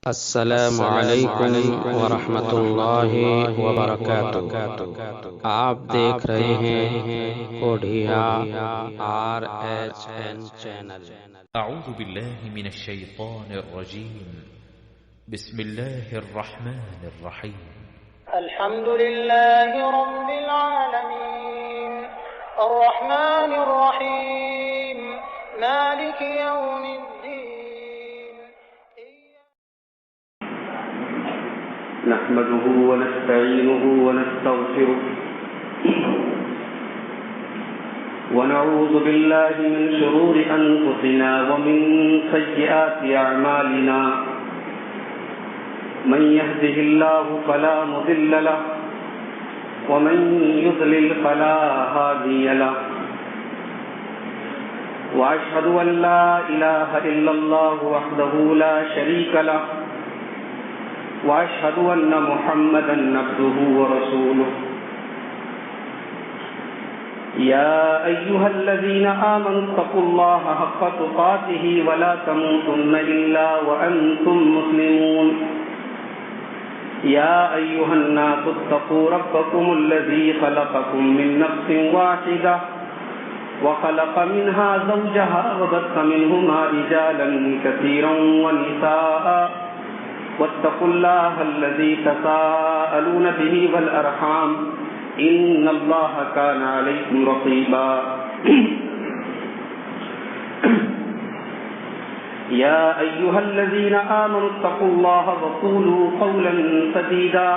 السلام علیکم ورحمۃ اللہ وبرکاتہ۔ آپ دیکھ رہے ہیں اوڈھیا RHN چینل۔ اعوذ باللہ من الشیطان الرجیم، بسم اللہ الرحمن الرحیم۔ الحمد للہ رب العالمین الرحمن الرحیم مالک یوم الدین۔ نحمده ونستعينه ونستغفره ونعوذ بالله من شرور أنفسنا ومن سيئات أعمالنا، من يهده الله فلا مضل له ومن يضلل فلا هادي له، وأشهد أن لا إله إلا الله وحده لا شريك له، وأشهد أن محمدا عبده ورسوله۔ يا أيها الذين آمنوا اتقوا الله حق تقاته ولا تموتن إلا وأنتم مسلمون۔ يا أيها الناس اتقوا ربكم الذي خلقكم من نفس واحدة وخلق منها زوجها وبث منهما رجالا كثيرا ونساء، واتقوا الله الذي تساءلون به والأرحام إن الله كان عليكم رقيبا۔ يا أيها الذين آمنوا اتقوا الله وقولوا قولا سديدا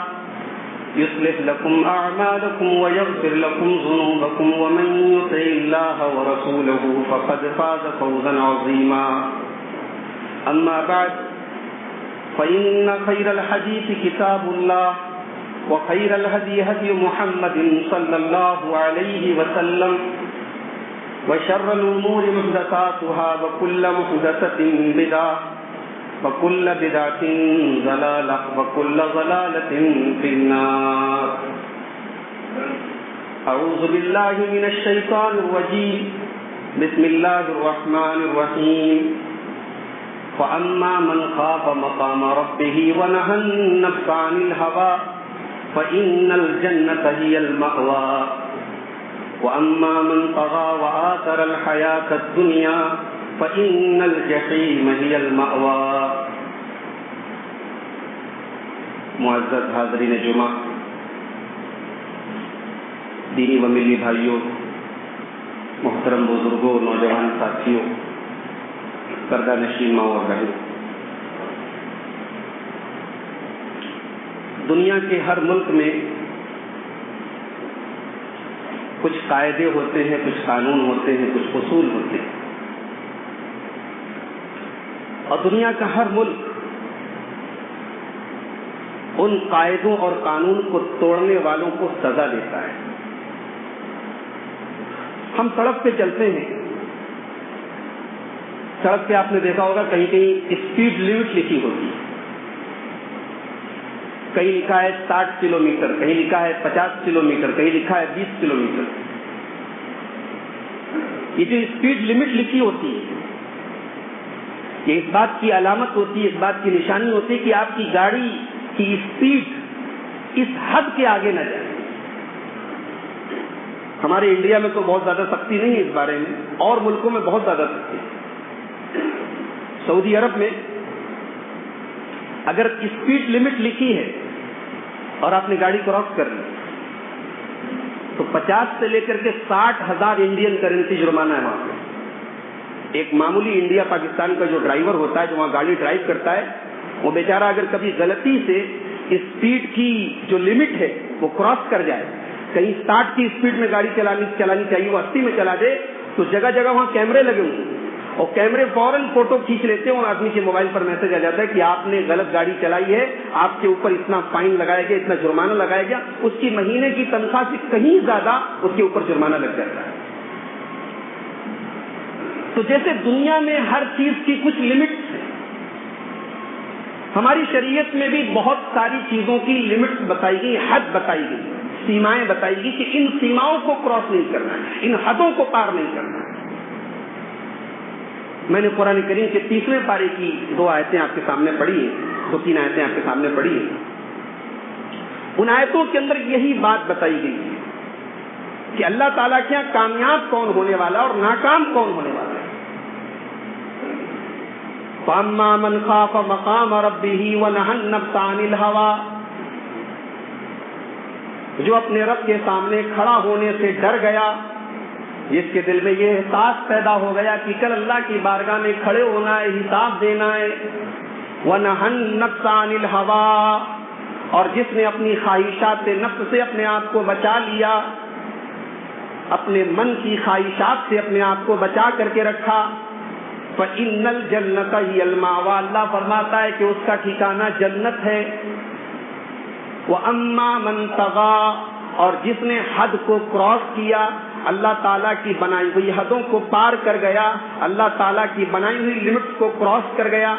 يصلح لكم أعمالكم ويغفر لكم ذنوبكم، ومن يطع الله ورسوله فقد فاز فوزا عظيما۔ أما بعد، فإن خير الحديث كتاب الله، وخير الهدي هدي محمد صلى الله عليه وسلم، وشر الأمور محدثاتها، وكل محدثة بدعة، وكل بدعة ضلالة، وكل ضلالة في النار۔ أعوذ بالله من الشيطان الرجيم، بسم الله الرحمن الرحيم۔ فأما من خاف مقام ربه ونهى النفس عن الهوى فإن الجنة هي المأوى، وأما من طغى وآثر الحياة الدنيا فإن الجحيم هي المأوى۔ معزز حاضرین جمعہ، دینی و ملی بھائیوں، محترم بزرگوں، نوجوان ساتھیوں، پردہ نشین ماں اور بہن، دنیا کے ہر ملک میں کچھ قاعدے ہوتے ہیں، کچھ قانون ہوتے ہیں، کچھ اصول ہوتے ہیں، اور دنیا کا ہر ملک ان قاعدوں اور قانون کو توڑنے والوں کو سزا دیتا ہے۔ ہم سڑک پہ چلتے ہیں، سڑک پہ آپ نے دیکھا ہوگا کہیں کہیں اسپیڈ لمٹ لکھی ہوتی ہے، کہیں لکھا ہے 60 کلومیٹر، کہیں لکھا ہے 50 کلومیٹر، کہیں لکھا ہے 20 کلومیٹر۔ یہ جو اسپیڈ لمٹ لکھی ہوتی ہے، یہ اس بات کی علامت ہوتی ہے، اس بات کی نشانی ہوتی ہے کہ آپ کی گاڑی کی اسپیڈ اس حد کے آگے نہ جائے۔ ہمارے انڈیا میں تو بہت زیادہ سختی نہیں ہے اس بارے میں، اور ملکوں میں بہت زیادہ سختی ہے۔ سعودی عرب میں اگر اسپیڈ لمٹ لکھی ہے اور آپ نے گاڑی کراس کر لی تو 50 سے لے کر کے 60,000 انڈین کرنسی جرمانہ ہے وہاں پہ۔ ایک معمولی انڈیا پاکستان کا جو ڈرائیور ہوتا ہے، جو وہاں گاڑی ڈرائیو کرتا ہے، وہ بیچارہ اگر کبھی غلطی سے اسپیڈ کی جو لمٹ ہے وہ کراس کر جائے، کہیں 60 کی اسپیڈ میں گاڑی چلانی چاہیے، وہ 80 میں چلا دے، تو جگہ جگہ وہاں کیمرے لگے ہوئے ہیں، اور کیمرے فوراً فوٹو کھینچ لیتے ہیں، اور آدمی کے موبائل پر میسج آ جاتا ہے کہ آپ نے غلط گاڑی چلائی ہے، آپ کے اوپر اتنا فائن لگایا گیا، اتنا جرمانہ لگایا گیا۔ اس کی مہینے کی تنخواہ سے کہیں زیادہ اس کے اوپر جرمانہ لگ جاتا ہے۔ تو جیسے دنیا میں ہر چیز کی کچھ لمٹس ہیں، ہماری شریعت میں بھی بہت ساری چیزوں کی لمٹس بتائی گئی، حد بتائی گئی، سیمائیں بتائی گئی کہ ان سیماؤں کو کراس نہیں کرنا ہے، ان حدوں کو پار نہیں کرنا ہے۔ میں نے قرآن کریم کے 30ویں پارے کی 2 آیتیں آپ کے سامنے پڑھی ہیں۔ 2-3 آیتیں آپ کے سامنے پڑھی ہیں. ان آیتوں کے اندر یہی بات بتائی گئی ہے کہ اللہ تعالیٰ کے یہاں کامیاب کون ہونے والا اور ناکام کون ہونے والا ہے. فَأَمَّا مَنْ خَافَ مَقَامَ رَبِّهِ وَنَهَى النَّفْسَ عَنِ الْهَوَىٰ، جو اپنے رب کے سامنے کھڑا ہونے سے ڈر گیا، جس کے دل میں یہ احساس پیدا ہو گیا کہ کل اللہ کی بارگاہ میں کھڑے ہونا ہے، حساب دینا ہے. وَنَهَى النَّفْسَ عَنِ الْهَوَىٰ، اور جس نے اپنی خواہشات نفس سے اپنے آپ کو بچا لیا، اپنے من کی خواہشات سے اپنے آپ کو بچا کر کے رکھا. فَإِنَّ الْجَنَّةَ هِيَ الْمَأْوَىٰ، اللہ فرماتا ہے کہ اس کا ٹھکانہ جنت ہے. وَأَمَّا مَنْ طَغَىٰ، اور جس نے حد کو کراس کیا، اللہ تعالیٰ کی بنائی ہوئی حدوں کو پار کر گیا، اللہ تعالیٰ کی بنائی ہوئی لمٹس کو کراس کر گیا.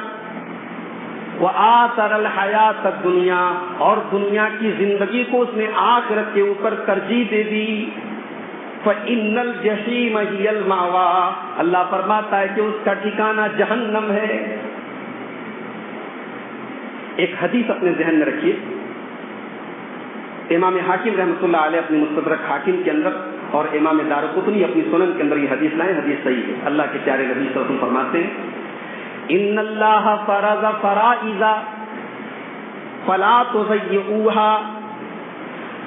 وَآثَرَ الْحَيَاةَ الدُّنْيَا، اور دنیا کی زندگی کو اس نے آخرت کے اوپر ترجیح دے دی. فَإِنَّ الْجَحِيمَ هِيَ الْمَأْوَىٰ، اللہ فرماتا ہے کہ اس کا ٹھکانہ جہنم ہے. ایک حدیث اپنے ذہن میں رکھیے، امام حاکم رحمۃ اللہ علیہ اپنی مستدرک حاکم کے اندر اور امام دارقطنی اپنی سنن کے اندر یہ حدیث لائے. حدیث صحیح ہے. اللہ کے پیارے نبی صلی اللہ علیہ وسلم فرماتے ہیں ان اللہ فرض فرائض فلا تضيعوها،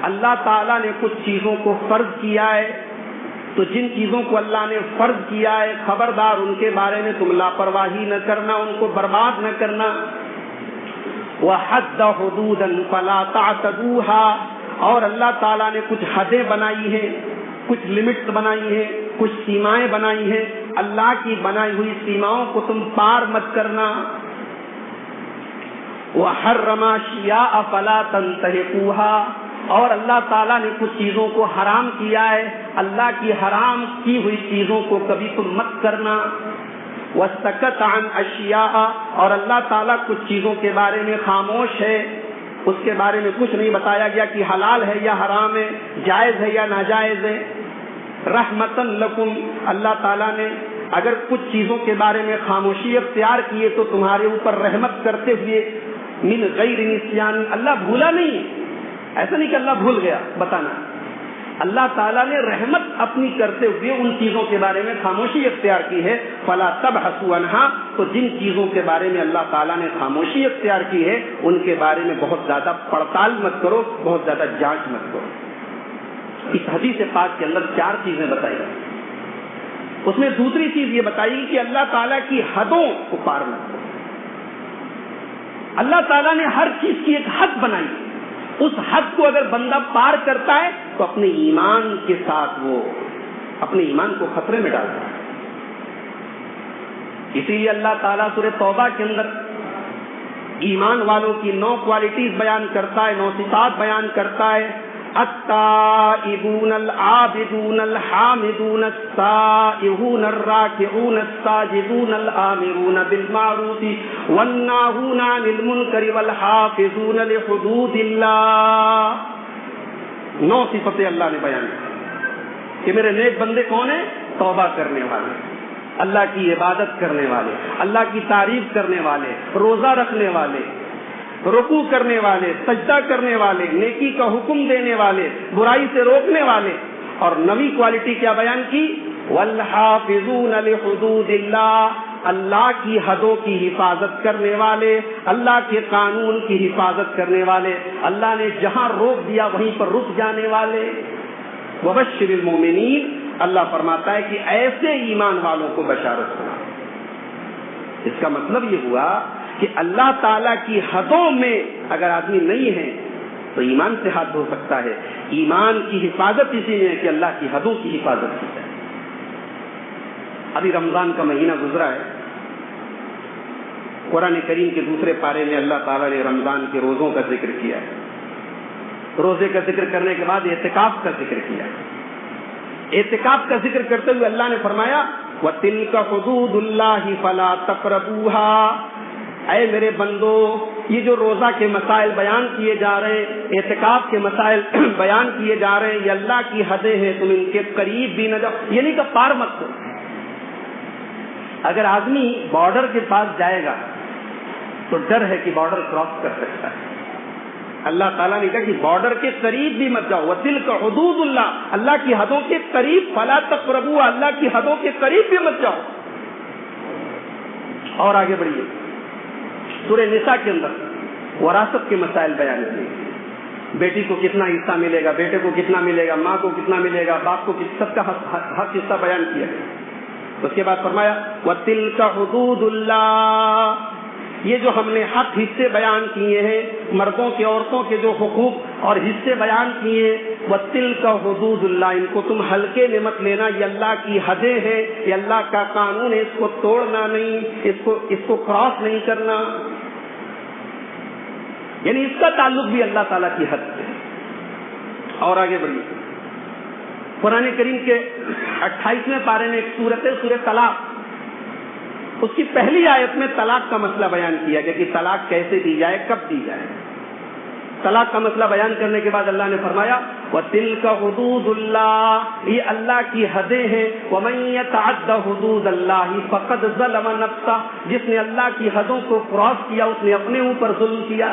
اللہ تعالیٰ نے کچھ چیزوں کو فرض کیا ہے، تو جن چیزوں کو اللہ نے فرض کیا ہے خبردار ان کے بارے میں تم لاپرواہی نہ کرنا، ان کو برباد نہ کرنا. وَحَدَّ حُدُودًا فَلَا تَعْتَدُوهَا، اور اللہ تعالیٰ نے کچھ حدیں بنائی ہیں، کچھ لمٹس بنائی ہیں، کچھ سیمائیں بنائی ہیں، اللہ کی بنائی ہوئی سیماؤں کو تم پار مت کرنا. وَحَرَّمَ أَشْيَاءَ فَلَا تَنْتَهِكُوهَا، اور اللہ تعالیٰ نے کچھ چیزوں کو حرام کیا ہے، اللہ کی حرام کی ہوئی چیزوں کو کبھی تم مت کرنا. وَسَكَتَ عَنْ أَشْيَاءَ، اور اللہ تعالیٰ کچھ چیزوں کے بارے میں خاموش ہے، اس کے بارے میں کچھ نہیں بتایا گیا کہ حلال ہے یا حرام ہے، جائز ہے یا ناجائز ہے. رحمتاً لکم، اللہ تعالیٰ نے اگر کچھ چیزوں کے بارے میں خاموشی اختیار کیے تو تمہارے اوپر رحمت کرتے ہوئے. من غیر نسیان، اللہ بھولا نہیں، ایسا نہیں کہ اللہ بھول گیا بتانا. اللہ تعالیٰ نے رحمت اپنی کرتے ہوئے ان چیزوں کے بارے میں خاموشی اختیار کی ہے. فلا تبحثوا عنہا، تو جن چیزوں کے بارے میں اللہ تعالیٰ نے خاموشی اختیار کی ہے ان کے بارے میں بہت زیادہ پڑتال مت کرو، بہت زیادہ جانچ مت کرو. اس حدیث پاک کے اندر 4 چیزیں بتائی گئی. اس میں دوسری چیز یہ بتائی کہ اللہ تعالیٰ کی حدوں کو پار مت کرو. اللہ تعالیٰ نے ہر چیز کی ایک حد بنائی، اس حد کو اگر بندہ پار کرتا ہے تو اپنے ایمان کے ساتھ وہ اپنے ایمان کو خطرے میں ڈالتا ہے. اسی لیے اللہ تعالیٰ سورہ توبہ کے اندر ایمان والوں کی 9 کوالٹیز بیان کرتا ہے، 9 صفات بیان کرتا ہے. التائبون العابدون الحامدون السائحون الراکعون الساجدون الآمرون بالمعروف والناہون عن المنکر والحافظون لحدود اللہ. 9 صفتیں اللہ نے بیان کی کہ میرے نیک بندے کون ہیں؟ توبہ کرنے والے، اللہ کی عبادت کرنے والے، اللہ کی تعریف کرنے والے، روزہ رکھنے والے، رکوع کرنے والے، سجدہ کرنے والے، نیکی کا حکم دینے والے، برائی سے روکنے والے. اور 9ویں کوالٹی کیا بیان کی؟ والحافظون لحدود اللہ، اللہ کی حدوں کی حفاظت کرنے والے، اللہ کے قانون کی حفاظت کرنے والے، اللہ نے جہاں روک دیا وہیں پر رک جانے والے. وبشر المؤمنین، اللہ فرماتا ہے کہ ایسے ایمان والوں کو بشارت سنا. اس کا مطلب یہ ہوا کہ اللہ تعالیٰ کی حدوں میں اگر آدمی نہیں ہے تو ایمان سے ہاتھ دھو سکتا ہے. ایمان کی حفاظت اسی میں ہے کہ اللہ کی حدوں کی حفاظت کی جائے. ابھی رمضان کا مہینہ گزرا ہے. قرآن کریم کے دوسرے پارے میں اللہ تعالیٰ نے رمضان کے روزوں کا ذکر کیا ہے. روزے کا ذکر کرنے کے بعد اعتکاف کا ذکر کیا ہے. اعتکاف کا ذکر کرتے ہوئے اللہ نے فرمایا وَتِلْكَ حُدُودُ اللَّهِ فَلَا تَقْرَبُوهَا، اے میرے بندو یہ جو روزہ کے مسائل بیان کیے جا رہے ہیں، اعتکاف کے مسائل بیان کیے جا رہے ہیں، یہ اللہ کی حدیں ہیں، تم ان کے قریب بھی نہ جاؤ. یہ نہیں کہ پار مت کرو. اگر آدمی بارڈر کے پاس جائے گا تو ڈر ہے کہ بارڈر کراس کر سکتا ہے. اللہ تعالیٰ نے کہا کہ بارڈر کے قریب بھی مت جاؤ. وَتِلْكَ حُدُودُ اللَّهِ, اللہ کی حدوں کے قریب, فَلَا تَقْرَبُوهَا, اللہ کی حدوں کے قریب بھی مت جاؤ. اور آگے بڑھیے. سورہ نساء کے اندر وراثت کے مسائل بیان کیے. بیٹی کو کتنا حصہ ملے گا, بیٹے کو کتنا ملے گا, ماں کو کتنا ملے گا, باپ کو سب کا حق حصہ بیان کیا. اس کے بعد فرمایا وَتِلْكَ حُدُودُ اللَّهِ, یہ جو ہم نے حق حصے بیان کیے ہیں, مردوں کے عورتوں کے جو حقوق اور حصے بیان کیے ہیں, وَتِلْكَ حُدُودُ اللَّهِ, ان کو تم ہلکے میں مت لینا. یہ اللہ کی حدیں ہیں, یہ اللہ کا قانون ہے, اس کو توڑنا نہیں, اس کو کراس نہیں کرنا. یعنی اس کا تعلق بھی اللہ تعالیٰ کی حد سے. اور آگے بڑھیے. قرآن کریم کے 28ویں پارے میں ایک سورت ہے, سورہ طلاق. اس کی پہلی آیت میں طلاق کا مسئلہ بیان کیا گیا کہ طلاق کیسے دی جائے, کب دی جائے. طلاق کا مسئلہ بیان کرنے کے بعد اللہ نے فرمایا وَتِلْكَ حُدُودُ اللَّهِ, یہ اللہ کی حدیں ہیں. وَمَن يَتَعَدَّ حُدُودَ اللَّهِ فَقَدْ ظَلَمَ نَفْسَهُ, جس نے اللہ کی حدوں کو کراس کیا اس نے اپنے اوپر ظلم کیا.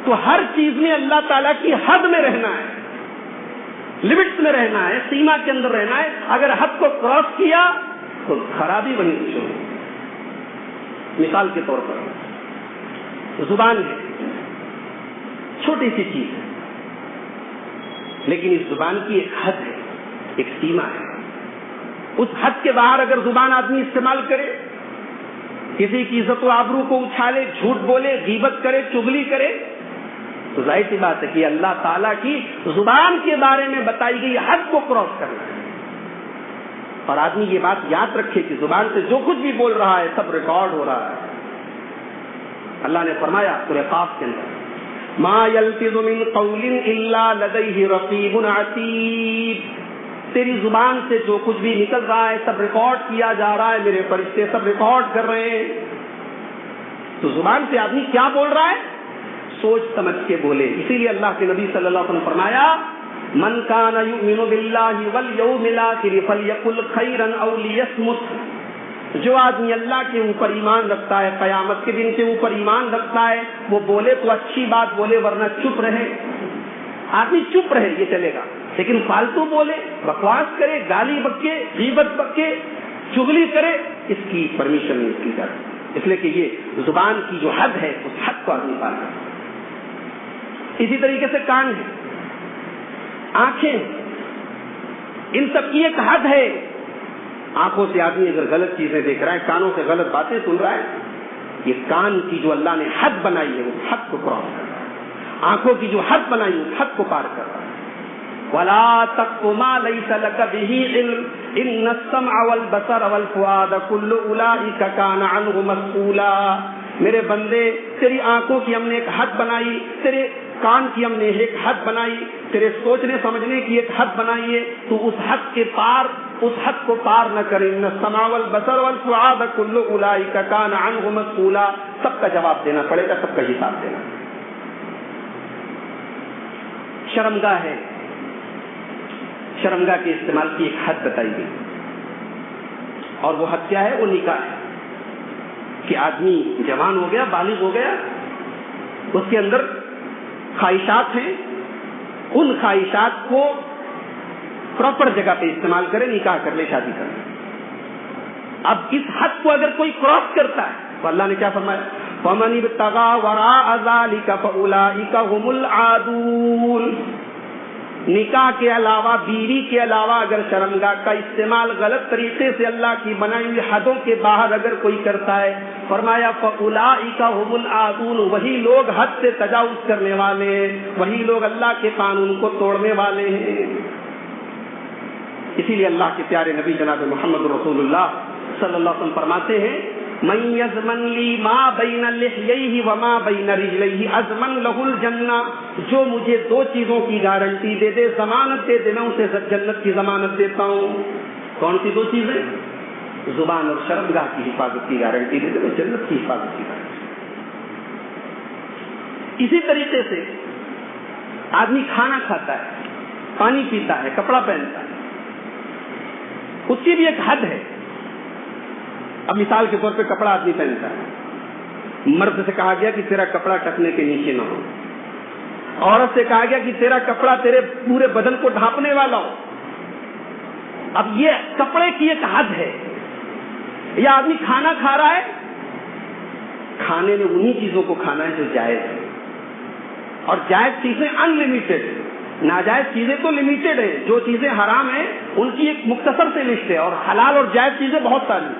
تو ہر چیز میں اللہ تعالیٰ کی حد میں رہنا ہے, لمٹس میں رہنا ہے, سیما کے اندر رہنا ہے. اگر حد کو کراس کیا تو خرابی وہیں سے شروع. مثال کے طور پر زبان ہے, چھوٹی سی چیز ہے, لیکن اس زبان کی ایک حد ہے, ایک سیما ہے. اس حد کے باہر اگر زبان آدمی استعمال کرے, کسی کی عزت و آبرو کو اچھالے, جھوٹ بولے, غیبت کرے, چغلی کرے, تو ظاہر سی بات ہے کہ اللہ تعالیٰ کی زبان کے بارے میں بتائی گئی حد کو کراس کرنا ہے. اور آدمی یہ بات یاد رکھے کہ زبان سے جو کچھ بھی بول رہا ہے سب ریکارڈ ہو رہا ہے. اللہ نے فرمایا سورہ قاف کے اندر ما یلفظ من قول الا لدیہ رقیب عتید, تیری زبان سے جو کچھ بھی نکل رہا ہے سب ریکارڈ کیا جا رہا ہے, میرے فرشتے سب ریکارڈ کر رہے ہیں. تو زبان سے آدمی کیا بول رہا ہے سوچ سمجھ کے بولے. اسی لیے اللہ کے نبی صلی اللہ علیہ وسلم فرمایا من کان یؤمن باللہ والیوم الآخر فلیقل خیرا او لیصمت, جو آدمی اللہ کے اوپر ایمان رکھتا ہے, قیامت کے دن کے اوپر ایمان رکھتا ہے, وہ بولے تو اچھی بات بولے ورنہ چپ رہے. آدمی چپ رہے یہ چلے گا, لیکن فالتو بولے, بکواس کرے, گالی بکے, غیبت بکے, چغلی کرے, اس کی پرمیشن نہیں کی جاتی. اس لیے کہ یہ زبان کی جو حد ہے اس حد کو آدمی پالنا. اسی طریقے سے کان ہے, آنکھیں, ان سب کی ایک حد ہے. آنکھوں سے آدمی اگر غلط چیزیں دیکھ رہا ہے, کانوں سے غلط باتیں سن رہا ہے, یہ کان کی جو اللہ نے حد بنائی ہے اس حد کو کراس کر رہا ہے. آنکھوں کی جو حد بنائی ہے اس حد کو پار کر رہا ہے. وَلَا تَقْفُ مَا لَيْسَ لَكَ بِهِ عِلْمٌ إِنَّ السَّمْعَ وَالْبَصَرَ وَالْفُؤَادَ كُلُّ أُولَٰئِكَ كَانَ عَنْهُ مَسْئُولًا. میرے بندے, تیری آنکھوں کی ہم نے ایک حد بنائی, تیرے کان کی ہم نے ایک حد بنائی, تیرے سوچنے سمجھنے کی ایک حد بنائی ہے, تو اس حد کے پار, اس حد کو پار نہ کریں. ان السمع والبصر والفؤاد كل اولئک کان عنہ مسئولا, سب کا جواب دینا پڑے گا, سب کا حساب دینا. شرمگاہ ہے, شرمگاہ کے استعمال کی ایک حد بتائی گئی, اور وہ حد کیا ہے, وہ نکاح ہے. کہ آدمی جوان ہو گیا, بالغ ہو گیا, اس کے اندر خواہشات ہیں, ان خواہشات کو پراپر جگہ پہ استعمال کرے, نکاح کر لے, شادی کر لے. اب اس حد کو اگر کوئی کراس کرتا ہے تو اللہ نے کیا فرمایا, فَمَنِ ابْتَغَىٰ وَرَاءَ ذَٰلِكَ فَأُولَٰئِكَ هُمُ الْعَادُونَ. نکاح کے علاوہ, بیوی کے علاوہ اگر شرمگاہ کا استعمال غلط طریقے سے اللہ کی بنائی ہوئی حدوں کے باہر اگر کوئی کرتا ہے, فرمایا فَأُولَٰئِكَ هُمُ الْعَادُونَ, وہی لوگ حد سے تجاوز کرنے والے ہیں, وہی لوگ اللہ کے قانون کو توڑنے والے ہیں. اسی لیے اللہ کے پیارے نبی جناب محمد رسول اللہ صلی اللہ علیہ وسلم فرماتے ہیں من یضمن لی ما بین لحییہ وما بین رجلیہ اضمن لہ الجنہ, جو مجھے دو چیزوں کی گارنٹی دے دے, ضمانت دے دے, میں اسے جنت کی ضمانت دیتا ہوں. کون سی دو چیزیں؟ زبان اور شرمگاہ کی حفاظت کی گارنٹی دے دے, میں جنت کی حفاظت کی گارنٹی. اسی طریقے سے آدمی کھانا کھاتا ہے, پانی پیتا ہے, کپڑا پہنتا ہے, اس کی بھی ایک حد ہے. اب مثال کے طور پہ کپڑا آدمی پہنتا ہے, مرد سے کہا گیا کہ تیرا کپڑا ٹکنے کے نیچے نہ ہو، عورت سے کہا گیا کہ تیرا کپڑا تیرے پورے بدن کو ڈھانپنے والا ہو۔ اب یہ کپڑے کی ایک حد ہے۔ یا آدمی کھانا کھا رہا ہے، کھانے میں انہی چیزوں کو کھانا ہے جو جائز ہے، اور جائز چیزیں ان لمیٹڈ، ناجائز چیزیں تو لمیٹڈ ہیں، جو چیزیں حرام ہیں ان کی ایک مختصر سے لسٹ ہے، اور حلال اور جائز چیزیں بہت ساری۔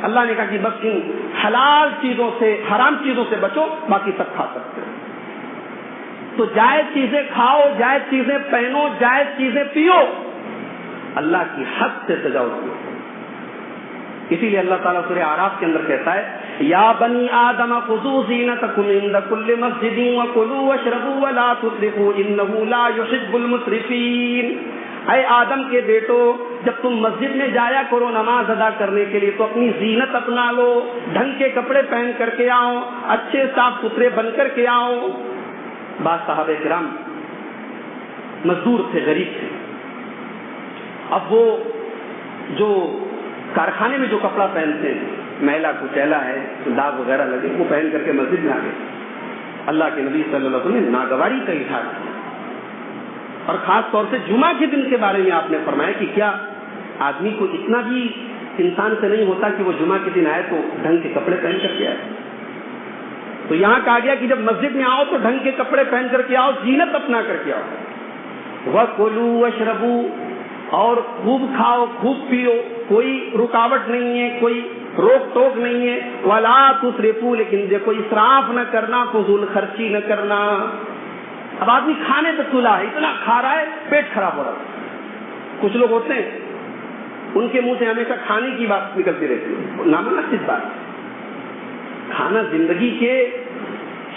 اللہ نے کہا کہ بس ان حلال چیزوں سے، حرام چیزوں سے بچو، باقی سب کھا سکتے ہو۔ تو جائز چیزیں کھاؤ، جائز چیزیں پہنو، جائز چیزیں پیو، اللہ کی حد سے تجاوز کرو۔ اسی لیے اللہ تعالیٰ سورہ اعراف کے اندر کہتا ہے یا بنی آدم خذوا زینتکم عند کل مسجد وکلوا واشربوا ولا تسرفوا انہ لا یحب المسرفین۔ اے آدم کے بیٹو، جب تم مسجد میں جایا کرو نماز ادا کرنے کے لیے تو اپنی زینت اپنا لو، ڈھنگ کے کپڑے پہن کر کے آؤ، اچھے صاف ستھرے بن کر کے آؤ۔ بعض صحابہ کرام مزدور تھے، غریب تھے، اب وہ جو کارخانے میں جو کپڑا پہنتے ہیں، میلا کچیلا ہے، داغ وغیرہ لگے، وہ پہن کر کے مسجد میں آ گئے۔ اللہ کے نبی صلی اللہ علیہ وسلم نے ناگواری کا اظہار کیا، اور خاص طور سے جمعہ کے دن کے بارے میں آپ نے فرمایا کہ کیا آدمی کو اتنا بھی انسان سے نہیں ہوتا کہ وہ جمعہ کے دن آئے تو ڈھنگ کے کپڑے پہن کر کے آئے؟ تو یہاں کہا گیا کہ جب مسجد میں آؤ تو ڈھنگ کے کپڑے پہن کر کے آؤ، زینت اپنا کر کے آؤ۔ وَكُلُوا وَاشْرَبُوا، اور خوب کھاؤ خوب پیو، کوئی رکاوٹ نہیں ہے، کوئی روک ٹوک نہیں ہے۔ وَلَا تُسْرِفُوا، لیکن دیکھو اسراف نہ کرنا، فضول خرچی نہ کرنا۔ اب آدمی کھانے پہ تلا ہے، اتنا کھا رہا ہے پیٹ خراب ہو رہا ہے۔ کچھ لوگ ہوتے ہیں ان کے منہ سے ہمیشہ کھانے کی بات نکلتی رہتی ہے، نامناسب بات۔ کھانا زندگی کے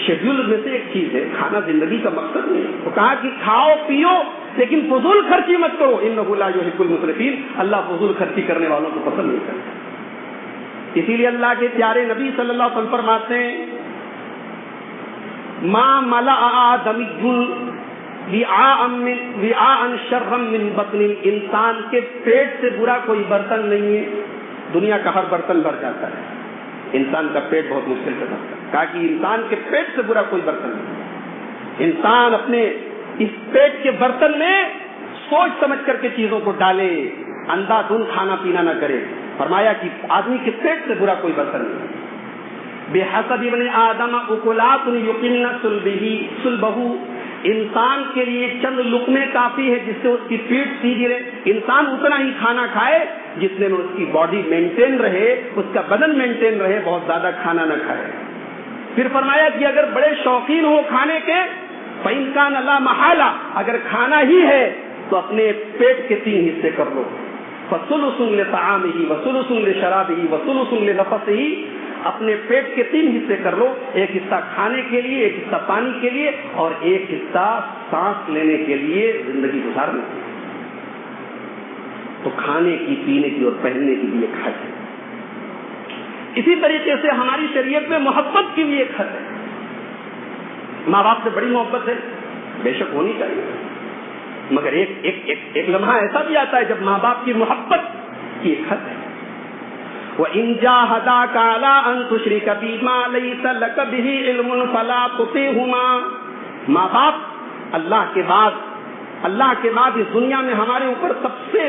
شیڈیول میں سے ایک چیز ہے، کھانا زندگی کا مقصد نہیں ہے۔ تو کہا کہ کھاؤ پیو لیکن فضول خرچی مت کرو، انہ لا یحب المسرفین، اللہ فضول خرچی کرنے والوں کو پسند نہیں کرتا۔ اسی لیے اللہ کے پیارے نبی صلی اللہ علیہ وسلم فرماتے ہیں ما ملأ آدمی وعاء شرا من بطن، انسان کے پیٹ سے برا کوئی برتن نہیں ہے۔ دنیا کا ہر برتن بھر جاتا ہے، انسان کا پیٹ بہت مشکل سے بھرتا ہے۔ کہا کہ انسان کے پیٹ سے برا کوئی برتن نہیں۔ انسان اپنے اس پیٹ کے برتن میں سوچ سمجھ کر کے چیزوں کو ڈالے، اندھا دھند کھانا پینا نہ کرے۔ فرمایا کہ آدمی کے پیٹ سے برا کوئی برتن نہیں۔ بحسب ابن آدم اکلات یقمن صلبہ، انسان کے لیے چند لقمے کافی ہے جس سے اس کی پیٹ سیدھی رہے۔ انسان اتنا ہی کھانا کھائے جس میں اس کی باڈی مینٹین رہے، اس کا بدن مینٹین رہے، بہت زیادہ کھانا نہ کھائے۔ پھر فرمایا کہ اگر بڑے شوقین ہو کھانے کے فَإِنْ كَانَ لَا مَحَالَةَ، اگر کھانا ہی ہے تو اپنے پیٹ کے 3 حصے کر لو، فَثُلُثٌ لِطَعَامِهِ وَثُلُثٌ لِشَرَابِهِ وَثُلُثٌ لِنَفَسِهِ، اپنے پیٹ کے 3 حصے کر لو، ایک حصہ کھانے کے لیے، ایک حصہ پانی کے لیے، اور ایک حصہ سانس لینے کے لیے، زندگی گزارنے کے لیے۔ تو کھانے کی، پینے کی اور پہننے کی بھی ایک حد ہے۔ اسی طریقے سے ہماری شریعت میں محبت کی بھی ایک حد ہے۔ ماں باپ سے بڑی محبت ہے، بے شک ہونی چاہیے، مگر ایک لمحہ ایسا بھی آتا ہے جب ماں باپ کی محبت کی ایک حد ہے۔ وَإِن جَاهَدَاكَ عَلَىٰ أَن تُشْرِكَ بِي مَا لَيْسَ لَكَ بِهِ عِلْمٌ فَلَا تُطِعْهُمَا۔ ماں باپ اللہ کے بعد اس دنیا میں ہمارے اوپر سب سے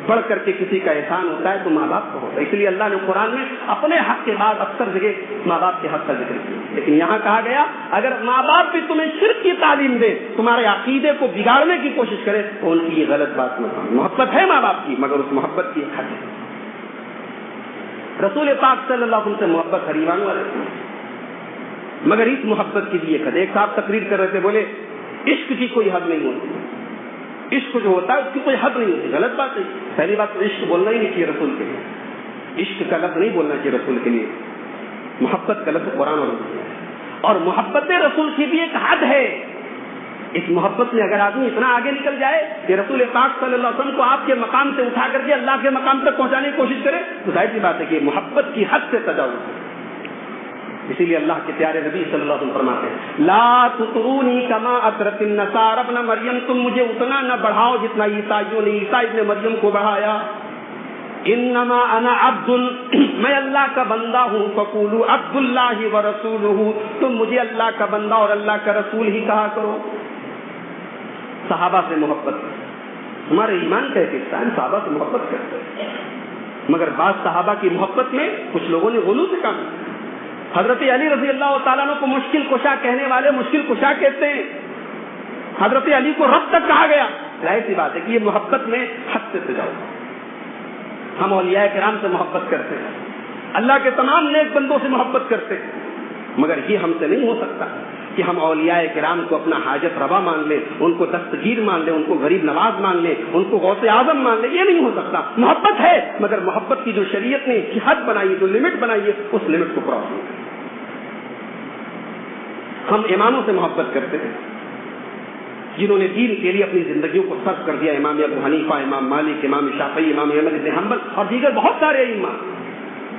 بڑھ کر کے کسی کا احسان ہوتا ہے تو ماں باپ کا ہوتا ہے۔ اس لیے اللہ نے قرآن میں اپنے حق کے بعد اکثر جگہ ماں باپ کے حق کا ذکر کیا، لیکن یہاں کہا گیا اگر ماں باپ بھی تمہیں شرک کی تعلیم دے، تمہارے عقیدے کو بگاڑنے کی کوشش کرے تو ان کی یہ غلط بات نہ سمجھو۔ محبت ہے ماں باپ کی، مگر اس محبت کی ایک حد ہے۔ رسول پاک صلی اللہ علیہ وسلم سے محبت ہر ایمان والے، مگر اس محبت کی بھی ایک حد ہے۔ ایک صاحب تقریر کر رہے تھے، بولے عشق کی کوئی حد نہیں ہوتی، عشق جو ہوتا ہے اس کی کوئی حد نہیں ہوتی۔ غلط بات ہے۔ پہلی بات تو عشق بولنا ہی نہیں چاہیے رسول کے لیے، عشق کا لفظ نہیں بولنا چاہیے رسول کے لیے، محبت کا لفظ قرآن اور محبت رسول کی بھی ایک حد ہے۔ اس محبت میں اگر آدمی اتنا آگے نکل جائے کہ رسول پاک صلی اللہ علیہ وسلم کو آپ کے مقام سے اٹھا کر کے اللہ کے مقام تک پہنچانے کی کوشش کرے تو ظاہر سی بات ہے کہ محبت کی حد سے تجاوز ہے۔ اسی لیے اللہ کے پیارے نبی صلی اللہ علیہ وسلم فرماتے ہیں لا تطرونی کما اطرت النصارى ابن مریم، تم مجھے اتنا نہ بڑھاؤ جتنا عیسائیوں نے عیسیٰ ابن مریم کو بڑھایا۔ انما انا عبد، میں اللہ کا بندہ ہوں، فقولوا عبد اللہ ورسولہ، تم مجھے اللہ کا بندہ اور اللہ کا رسول ہی کہا کرو۔ صحابہ سے محبت، ہمارے ایمان کا ایک حصہ ہے، صحابہ سے محبت کرتے ہیں، مگر بعض صحابہ کی محبت میں کچھ لوگوں نے غلو سے کام کیا۔ حضرت علی رضی اللہ تعالیٰ عنہ کو مشکل کشا کہنے والے مشکل کشا کہتے ہیں، حضرت علی کو رب تک کہا گیا۔ ظاہر سی بات ہے کہ یہ محبت میں حد سے تجاوز۔ ہم اولیاء کرام سے محبت کرتے ہیں، اللہ کے تمام نیک بندوں سے محبت کرتے ہیں، مگر یہ ہم سے نہیں ہو سکتا کہ ہم اولیاء کرام کو اپنا حاجت روا مان لیں، ان کو دستگیر مان لیں، ان کو غریب نواز مان لیں، ان کو غوث اعظم مان لیں، یہ نہیں ہو سکتا۔ محبت ہے، مگر محبت کی جو شریعت نے حد بنائی ہے، جو لمٹ بنائی ہے، اس لمٹ کو کراس نہیں۔ ہم اماموں سے محبت کرتے ہیں جنہوں نے دین کے لیے اپنی زندگیوں کو صرف کر دیا، امام ابو حنیفہ، امام مالک، امام شافعی، امام احمد بن حنبل اور دیگر بہت سارے ائمہ،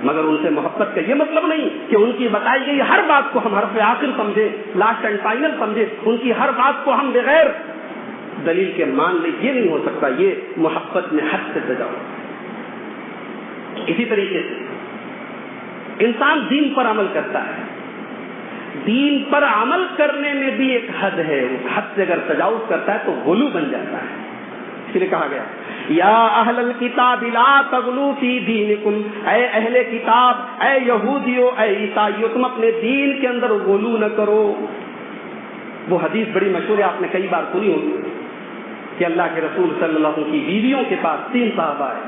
مگر ان سے محبت کا یہ مطلب نہیں کہ ان کی بتائی گئی ہر بات کو ہم حرف آخر سمجھیں، لاسٹ اینڈ فائنل سمجھیں، ان کی ہر بات کو ہم بغیر دلیل کے مان لیں، یہ نہیں ہو سکتا۔ یہ محبت میں حد سے تجاوز۔ اسی طریقے سے انسان دین پر عمل کرتا ہے، دین پر عمل کرنے میں بھی ایک حد ہے، اس حد سے اگر تجاوز کرتا ہے تو غلو بن جاتا ہے۔ اس لیے کہا گیا یا اہل الکتاب لا تغلوا فی دینکم، اے اہل کتاب، اے یہودیوں، اے عیسائیوں، تم اپنے دین کے اندر غلو نہ کرو۔ وہ حدیث بڑی مشہور ہے، آپ نے کئی بار سنی ہوگی کہ اللہ کے رسول صلی اللہ علیہ وسلم کی بیویوں کے پاس 3 صحابہ آئے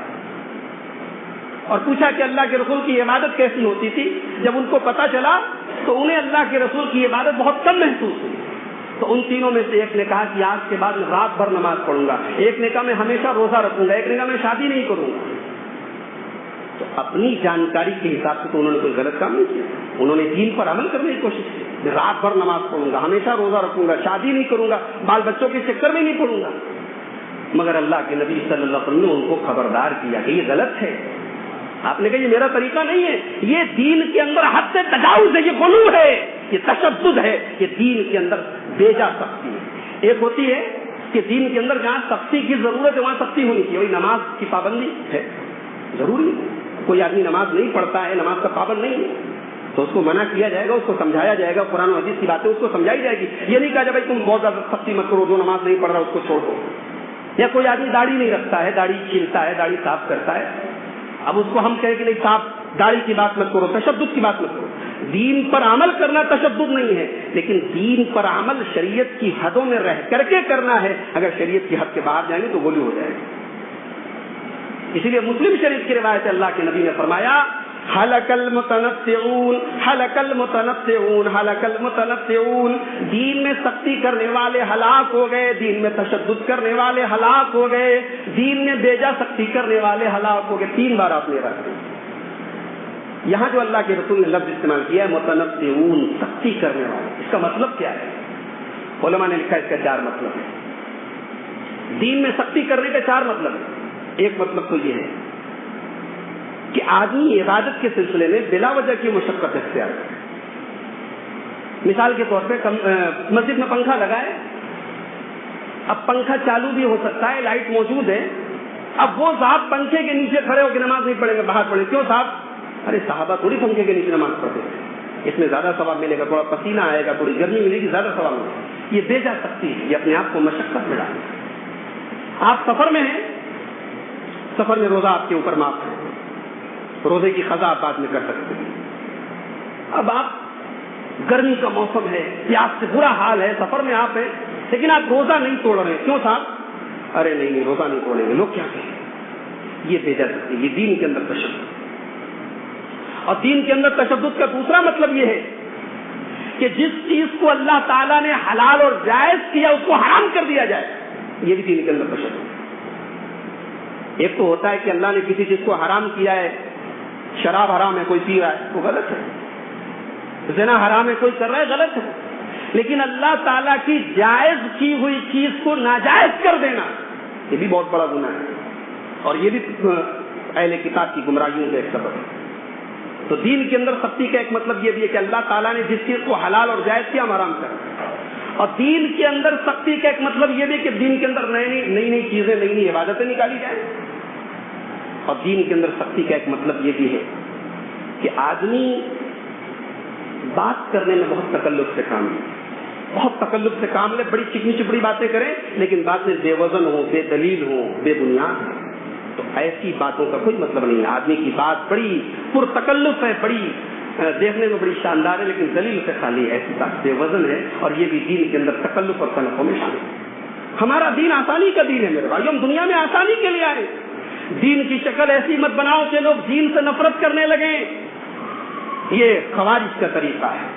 اور پوچھا کہ اللہ کے رسول کی عبادت کیسی ہوتی تھی۔ جب ان کو پتا چلا تو انہیں اللہ کے رسول کی عبادت بہت کم محسوس ہوئی، تو ان تینوں میں سے ایک نے کہا کہ آج کے بعد میں رات بھر نماز پڑھوں گا، ایک نے کہا میں ہمیشہ روزہ رکھوں گا، ایک نے کہا میں شادی نہیں کروں گا۔ تو اپنی جانکاری کے حساب سے تو انہوں نے کوئی غلط کام نہیں کیا، انہوں نے دین پر عمل کرنے کی کوشش کی، میں رات بھر نماز پڑھوں گا، ہمیشہ روزہ رکھوں گا، شادی نہیں کروں گا، بال بچوں کے چکر میں نہیں پڑوں گا۔ مگر اللہ کے نبی صلی اللہ علیہ وسلم نے ان کو خبردار کیا کہ یہ غلط ہے۔ آپ نے کہا یہ میرا طریقہ نہیں ہے، یہ دین کے اندر حد سے تجاوز ہے، یہ غلو ہے، یہ تشدد ہے، یہ دین کے اندر بیجا سختی ہے۔ ایک ہوتی ہے کہ دین کے اندر جہاں سختی کی ضرورت ہے وہاں سختی ہونی چاہیے، وہی نماز کی پابندی ہے، ضروری ہے۔ کوئی آدمی نماز نہیں پڑھتا ہے، نماز کا پابند نہیں ہے، تو اس کو منع کیا جائے گا، اس کو سمجھایا جائے گا، قرآن و حدیث کی باتیں اس کو سمجھائی جائے گی۔ یہ نہیں کہا جائے بھائی تم بہت زیادہ سختی مت کرو، جو نماز نہیں پڑھ رہا اس کو چھوڑ دو۔ یا کوئی آدمی داڑھی نہیں رکھتا ہے، داڑھی چھیلتا ہے، داڑھی صاف کرتا ہے، اب اس کو ہم کہیں کہ نہیں صاحب داڑھی کی بات مت کرو، تشدد کی بات مت کرو۔ دین پر عمل کرنا تشدد نہیں ہے، لیکن دین پر عمل شریعت کی حدوں میں رہ کر کے کرنا ہے۔ اگر شریعت کی حد کے باہر جائیں گے تو غلو ہو جائے گا۔ اسی لیے مسلم شریف کی روایت اللہ کے نبی نے فرمایا ہلک المتنطعون ہلک المتنطعون ہلک المتنطعون، دین میں سختی کرنے والے ہلاک ہو گئے، دین میں تشدد کرنے والے ہلاک ہو گئے، دین میں بیجا سختی کرنے والے ہلاک ہو گئے۔ 3 بار آپ نے رکھا۔ یہاں جو اللہ کے رسول نے لفظ استعمال کیا ہے متنطعون، سختی کرنے والے، اس کا مطلب کیا ہے؟ علماء نے لکھا اس کا 4 مطلب ہے۔ دین میں سختی کرنے کا 4 مطلب ہے۔ ایک مطلب تو یہ ہے کہ آدمی عبادت کے سلسلے میں بلا وجہ کی مشقت اختیار کرے۔ مثال کے طور پہ مسجد میں پنکھا لگا ہے، اب پنکھا چالو بھی ہو سکتا ہے، لائٹ موجود ہے، اب وہ صاحب پنکھے کے نیچے کھڑے ہو کے نماز نہیں پڑھیں گے، باہر پڑھیں۔ کیوں صاحب؟ ارے صحابہ تھوڑی پنکھے کے نیچے نماز پڑھتے ہیں، اس میں زیادہ ثواب ملے گا، تھوڑا پسینہ آئے گا، تھوڑی گرمی ملے گی، زیادہ ثواب ملے گا۔ یہ بے جا سکتی ہے، یہ اپنے آپ کو مشقت میں ڈالنا۔ آپ سفر میں ہیں، سفر میں روزہ آپ کے اوپر معاف ہے، روزے کی قضا آپ بعد میں کر سکتے ہیں۔ اب آپ گرمی کا موسم ہے، پیاس سے برا حال ہے، سفر میں آپ ہیں، لیکن آپ روزہ نہیں توڑ رہے ہیں۔ کیوں صاحب؟ ارے نہیں روزہ نہیں توڑیں گے، لوگ کیا کہیں؟ یہ بے جا سکتی ہے، یہ دین کے اندر تشدد۔ اور دین کے اندر تشدد کا دوسرا مطلب یہ ہے کہ جس چیز کو اللہ تعالیٰ نے حلال اور جائز کیا اس کو حرام کر دیا جائے، یہ بھی دین کے اندر تشدد ہے۔ ایک تو ہوتا ہے کہ اللہ نے کسی چیز کو حرام کیا ہے، شراب حرام ہے، کوئی پی رہا ہے، وہ غلط ہے، زنا حرام ہے، کوئی کر رہا ہے، غلط ہے، لیکن اللہ تعالیٰ کی جائز کی ہوئی چیز کو ناجائز کر دینا یہ بھی بہت بڑا گناہ ہے، اور یہ بھی اہل کتاب کی گمراہیوں کا ایک سبب ہے۔ تو دین کے اندر سختی کا ایک مطلب یہ بھی ہے کہ اللہ تعالیٰ نے جس چیز کو حلال اور جائز کیا ہم حرام کر، اور دین کے اندر سختی کا ایک مطلب یہ بھی کہ دین کے اندر نئی نئی چیزیں، نئی نئی عبادتیں نکالی جائیں۔ اور دین کے اندر سختی کا ایک مطلب یہ بھی ہے کہ آدمی بات کرنے میں بہت تکلف سے کام لے، بہت تکلف سے کام لے، بڑی چکنی چپڑی باتیں کریں، لیکن باتیں بے وزن ہوں، بے دلیل ہوں، بے بنیاد ہوں، تو ایسی باتوں کا کوئی مطلب نہیں ہے۔ آدمی کی بات بڑی پرتکلف ہے، بڑی دیکھنے میں بڑی شاندار ہے، لیکن دلیل سے خالی ہے، ایسی بات بے وزن ہے، اور یہ بھی دین کے اندر تکلف اور تنقع میں شامل ہے۔ ہمارا دین آسانی کا دین ہے میرے بھائی، ہم دنیا میں آسانی کے لیے آئے۔ دین کی شکل ایسی مت بناؤ کہ لوگ دین سے نفرت کرنے لگیں، یہ خوارج کا طریقہ ہے،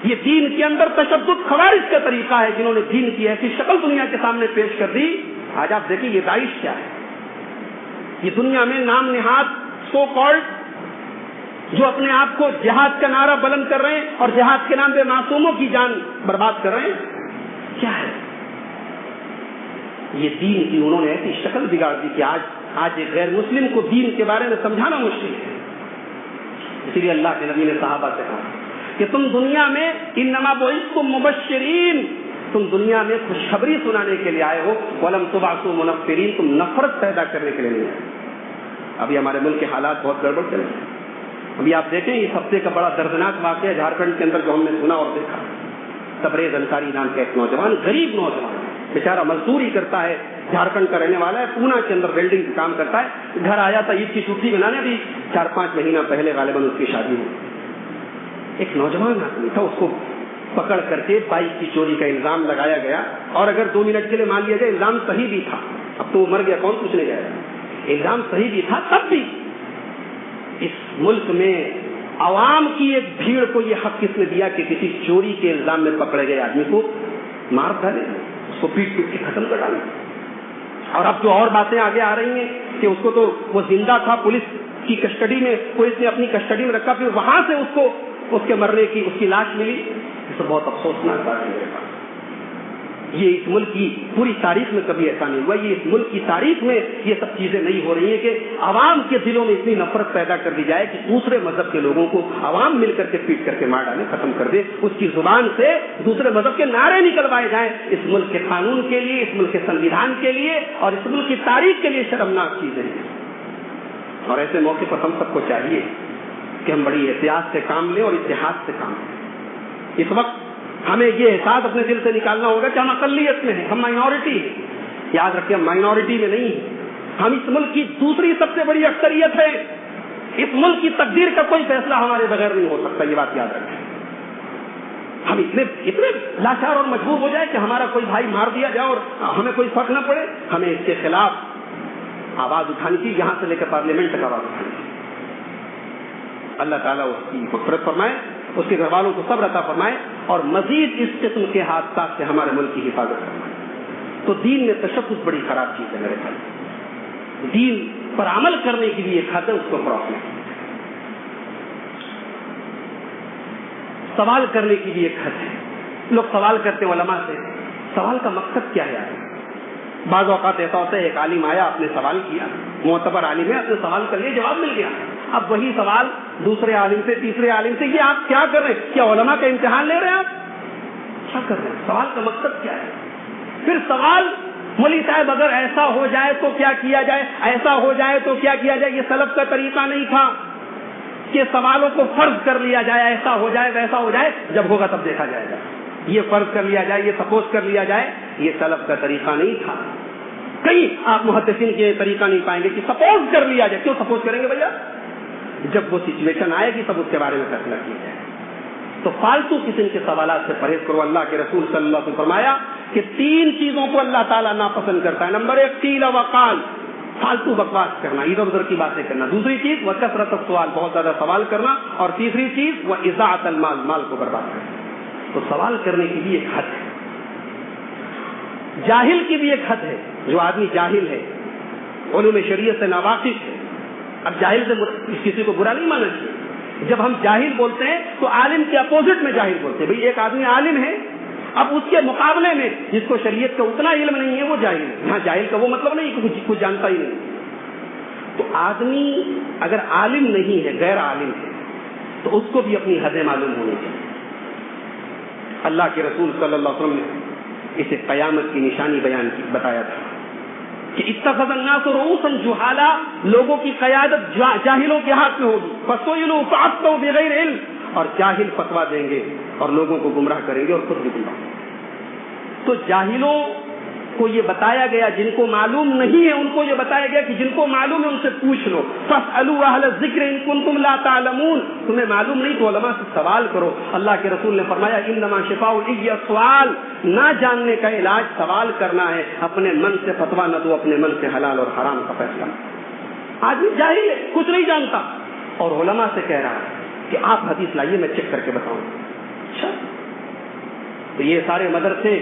یہ دین کے اندر تشدد خوارج کا طریقہ ہے، جنہوں نے دین کی ایسی شکل دنیا کے سامنے پیش کر دی۔ آج آپ دیکھیں یہ داعش کیا ہے، یہ دنیا میں نام نہاد سو کالڈ جو اپنے آپ کو جہاد کا نعرہ بلند کر رہے ہیں اور جہاد کے نام پہ معصوموں کی جان برباد کر رہے ہیں، کیا ہے یہ؟ دین کی انہوں نے ایسی شکل بگاڑ دی کہ آج ایک غیر مسلم کو دین کے بارے میں سمجھانا مشکل ہے۔ اسی لیے اللہ کے نبی نے صحابہ سے کہا کہ تم دنیا میں انما بعثتم مبشرین، تم دنیا میں خوشخبری سنانے کے لیے آئے ہو، ولم تبعثوا منفرین، تم نفرت پیدا کرنے کے لیے نہیں آئے۔ ابھی ہمارے ملک کے حالات بہت گڑبڑ چل رہے ہیں۔ ابھی آپ دیکھیں اس ہفتے کا بڑا دردناک واقعہ جھارکھنڈ کے اندر جو ہم نے سنا اور دیکھا، تبریز انصاری نام کا ایک نوجوان، غریب نوجوان، بیچارہ مزدوری کرتا ہے، جھارکھنڈ کا رہنے والا ہے، پونا کے اندر ویلڈنگ کا کام کرتا ہے، گھر آیا تھا عید کی چھٹی منانے، ابھی 4-5 مہینہ پہلے غالباً اس کی شادی ہوئی۔ ایک نوجوان آدمی تھا، اس کو پکڑ کر کے بائک کی چوری کا الزام لگایا گیا، اور اگر 2 منٹ کے لیے مان لیا جائے الزام صحیح بھی تھا، اب تو وہ مر گیا، کون پوچھنے گیا، الزام صحیح بھی تھا، تب بھی اس ملک میں عوام کی ایک بھیڑ کو یہ حق کس نے دیا کہ کسی چوری کے الزام میں پکڑے گئے آدمی کو مار ڈالے، اس کو پیٹ کے ختم کر ڈالے۔ اور اب جو اور باتیں آگے آ رہی ہیں کہ اس کو تو وہ زندہ تھا، پولیس کی کسٹڈی میں، پولیس نے اپنی کسٹڈی میں رکھا، پھر وہاں سے اس کو اس کے مرنے کی اس کی لاش ملی، یہ تو بہت افسوسناک بات ہے میرے پاس۔ یہ اس ملک کی پوری تاریخ میں کبھی ایسا نہیں ہوا، یہ اس ملک کی تاریخ میں یہ سب چیزیں نہیں ہو رہی ہیں کہ عوام کے دلوں میں اتنی نفرت پیدا کر دی جائے کہ دوسرے مذہب کے لوگوں کو عوام مل کر کے پیٹ کر کے مار ڈالے، ختم کر دے، اس کی زبان سے دوسرے مذہب کے نعرے نکلوائے جائیں۔ اس ملک کے قانون کے لیے، اس ملک کے سنویدھان کے لیے اور اس ملک کی تاریخ کے لیے شرمناک چیزیں ہیں، اور ایسے موقع پر ہم سب کو چاہیے کہ ہم بڑی احتیاط سے کام لیں اور اتحاد سے کام لیں۔ اس وقت ہمیں یہ احساس اپنے دل سے نکالنا ہوگا کہ ہم اقلیت میں ہیں، ہم مائنورٹی ہیں۔ یاد رکھیں ہم مائنورٹی میں نہیں ہیں، ہم اس ملک کی دوسری سب سے بڑی اکثریت ہے۔ اس ملک کی تقدیر کا کوئی فیصلہ ہمارے بغیر نہیں ہو سکتا، یہ بات یاد رکھیں۔ ہم اتنے لاچار اور مجبور ہو جائے کہ ہمارا کوئی بھائی مار دیا جائے اور ہمیں کوئی فرق نہ پڑے، ہمیں اس کے خلاف آواز اٹھانی چاہیے، یہاں سے لے کر پارلیمنٹ تک آواز اٹھانی چاہیے۔ اللہ تعالیٰ اس کی مغفرت فرمائے، اس کے گھر والوں کو صبر عطا فرمائے، اور مزید اس قسم کے حادثات سے ہمارے ملک کی حفاظت فرمائے۔ تو دین میں تشدد بڑی خراب چیز ہے میرے بھائی، دین پر عمل کرنے کی بھی ایک حد ہے، اس کو فروغ دیں۔ سوال کرنے کی بھی ایک حد ہے، لوگ سوال کرتے ہیں علماء سے، سوال کا مقصد کیا ہے؟ بعض اوقات ایسا ہوتا ہے ایک عالم آیا، آپ نے سوال کیا، معتبر عالم ہے، آپ نے سوال کر لیا، جواب مل گیا، اب وہی سوال دوسرے عالم سے، تیسرے عالم سے، یہ آپ کیا کر رہے ہیں؟ کیا علماء کا امتحان لے رہے ہیں؟ آپ کیا کر رہے ہیں؟ سوال کا مقصد کیا ہے؟ پھر سوال مولوی صاحب اگر ایسا ہو جائے تو کیا کیا جائے، ایسا ہو جائے تو کیا کیا جائے، یہ سلف کا طریقہ نہیں تھا کہ سوالوں کو فرض کر لیا جائے، ایسا ہو جائے ویسا ہو جائے، جب ہوگا تب دیکھا جائے گا، یہ فرض کر لیا جائے، یہ سپوز کر لیا جائے، یہ سلف کا طریقہ نہیں تھا۔ کہیں آپ محدثین کے طریقہ نہیں پائیں گے کہ سپوز کر لیا جائے، کیوں سپوز کریں گے بھیا؟ جب وہ سچویشن آئے گی تب اس کے بارے میں فیصلہ کیا جائے۔ تو فالتو قسم کے سوالات سے پرہیز کرو۔ اللہ کے رسول صلی اللہ علیہ وسلم نے فرمایا کہ 3 چیزوں کو اللہ تعالیٰ ناپسند کرتا ہے۔ نمبر 1 قیل و قال، فالتو بکواس کرنا، ادھر ادھر کی باتیں کرنا۔ دوسری چیز وکثرت السؤال، بہت زیادہ سوال کرنا، اور تیسری چیز واضاعت المال، مال کو برباد کرنا۔ تو سوال کرنے کی بھی ایک حد ہے، جاہل کی بھی ایک حد ہے۔ جو آدمی جاہل ہے، علوم شریعت سے ناواقف ہے، اب جاہل سے کسی کو برا نہیں مانا چاہیے۔ جب ہم جاہل بولتے ہیں تو عالم کے اپوزٹ میں جاہل بولتے ہیں۔ بھئی ایک آدمی عالم ہے، اب اس کے مقابلے میں جس کو شریعت کا اتنا علم نہیں ہے وہ جاہل ہے۔ یہاں جاہل کا وہ مطلب نہیں کہ کچھ جانتا ہی نہیں۔ تو آدمی اگر عالم نہیں ہے، غیر عالم ہے، تو اس کو بھی اپنی حدیں معلوم ہونی چاہیے۔ اللہ کے رسول صلی اللہ علیہ وسلم نے اسے قیامت کی نشانی بتایا تھا کہ اتخذ الناس رؤوسا جہالا، لوگوں کی قیادت جاہلوں کے ہاتھ میں ہوگی، فسئلوا فافتوا بغیر علم، اور جاہل فتوا دیں گے اور لوگوں کو گمراہ کریں گے اور خود بھی گمراہ۔ تو جاہلوں کو یہ بتایا گیا، جن کو معلوم نہیں ہے ان کو یہ بتایا گیا کہ جن کو معلوم ہے ان سے پوچھ لو، فاسألوا اہل الذکر ان کنتم لا تعلمون، تمہیں معلوم نہیں تو علماء سے سوال کرو۔ اللہ کے رسول نے فرمایا انما شفاء العی السؤال، نہ جاننے کا علاج سوال کرنا ہے، اپنے من سے فتوا نہ دو، اپنے من سے حلال اور حرام کا فیصلہ۔ آدمی جاہل ہے، کچھ نہیں جانتا، اور علماء سے کہہ رہا ہے کہ آپ حدیث لائیے میں چیک کر کے بتاؤں۔ اچھا، تو یہ سارے مدرسے،